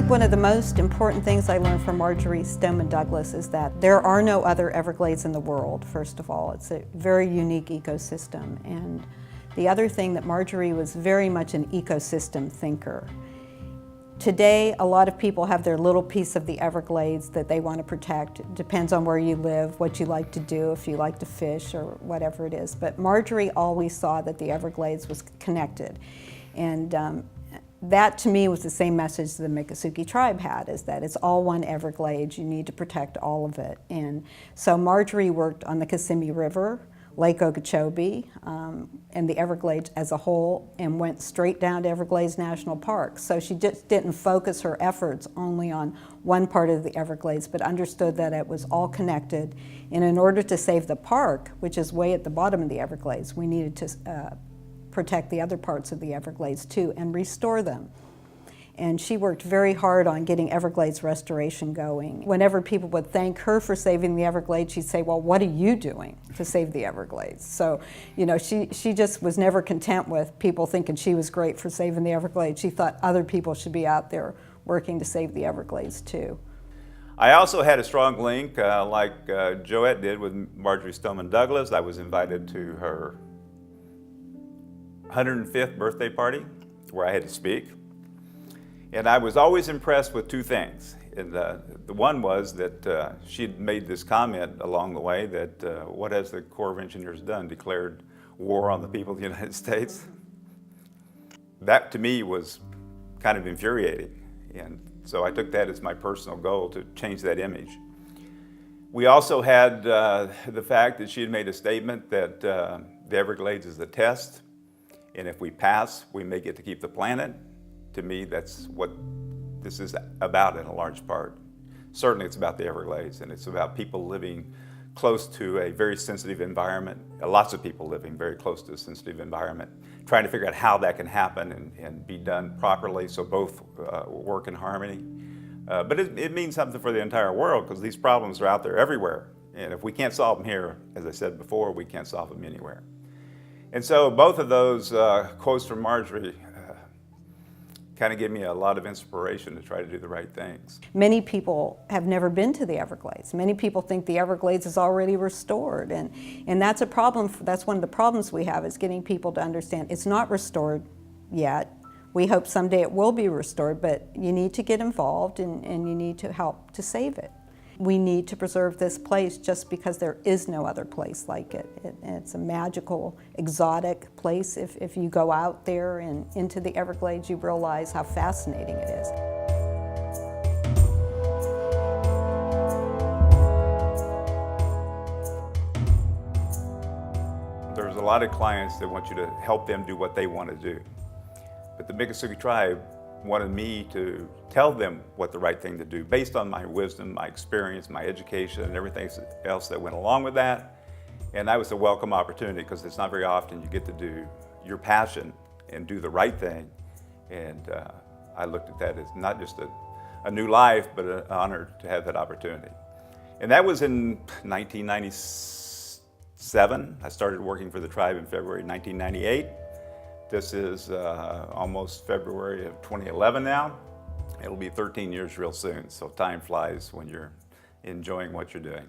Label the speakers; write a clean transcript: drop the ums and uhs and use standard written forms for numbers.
Speaker 1: One of the most important things I learned from Marjory Stoneman Douglas is that there are no other Everglades in the world, first of all. It's a very unique ecosystem. And the other thing that Marjory was very much an ecosystem thinker. Today, a lot of people have their little piece of the Everglades that they want to protect. It depends on where you live, what you like to do, if you like to fish or whatever it is. But Marjory always saw that the Everglades was connected. And that to me was the same message the Miccosukee Tribe had, is that it's all one Everglades, you need to protect all of it. And so Marjory worked on the Kissimmee River, Lake Okeechobee, and the Everglades as a whole, and went straight down to Everglades National Park. So she just didn't focus her efforts only on one part of the Everglades, but understood that it was all connected. And in order to save the park, which is way at the bottom of the Everglades, we needed to protect the other parts of the Everglades too and restore them. And she worked very hard on getting Everglades restoration going. Whenever people would thank her for saving the Everglades, she'd say, well, what are you doing to save the Everglades? So, you know, she just was never content with people thinking she was great for saving the Everglades. She thought other people should be out there working to save the Everglades too.
Speaker 2: I also had a strong link, like Joette did with Marjory Stoneman Douglas. I was invited to her 105th birthday party where I had to speak. And I was always impressed with two things. And the one was that she had made this comment along the way that what has the Corps of Engineers done? Declared war on the people of the United States? That to me was kind of infuriating. And so I took that as my personal goal to change that image. We also had the fact that she had made a statement that the Everglades is a test. And if we pass, we may get to keep the planet. To me, that's what this is about in a large part. Certainly it's about the Everglades, and it's about people living close to a very sensitive environment, lots of people living very close to a sensitive environment, trying to figure out how that can happen and be done properly so both work in harmony. But it means something for the entire world because these problems are out there everywhere. And if we can't solve them here, as I said before, we can't solve them anywhere. And so both of those quotes from Marjory kind of gave me a lot of inspiration to try to do the right things.
Speaker 1: Many people have never been to the Everglades. Many people think the Everglades is already restored, and that's a problem. That's one of the problems we have, is getting people to understand it's not restored yet. We hope someday it will be restored, but you need to get involved and you need to help to save it. We need to preserve this place just because there is no other place like it. It's a magical, exotic place. If you go out there and into the Everglades, you realize how fascinating it is.
Speaker 2: There's a lot of clients that want you to help them do what they want to do. But the Miccosukee Tribe wanted me to tell them what the right thing to do based on my wisdom, my experience, my education, and everything else that went along with that. And that was a welcome opportunity because it's not very often you get to do your passion and do the right thing. And I looked at that as not just a new life, but an honor to have that opportunity. And that was in 1997. I started working for the tribe in February 1998. This is almost February of 2011 now. It'll be 13 years real soon, so time flies when you're enjoying what you're doing.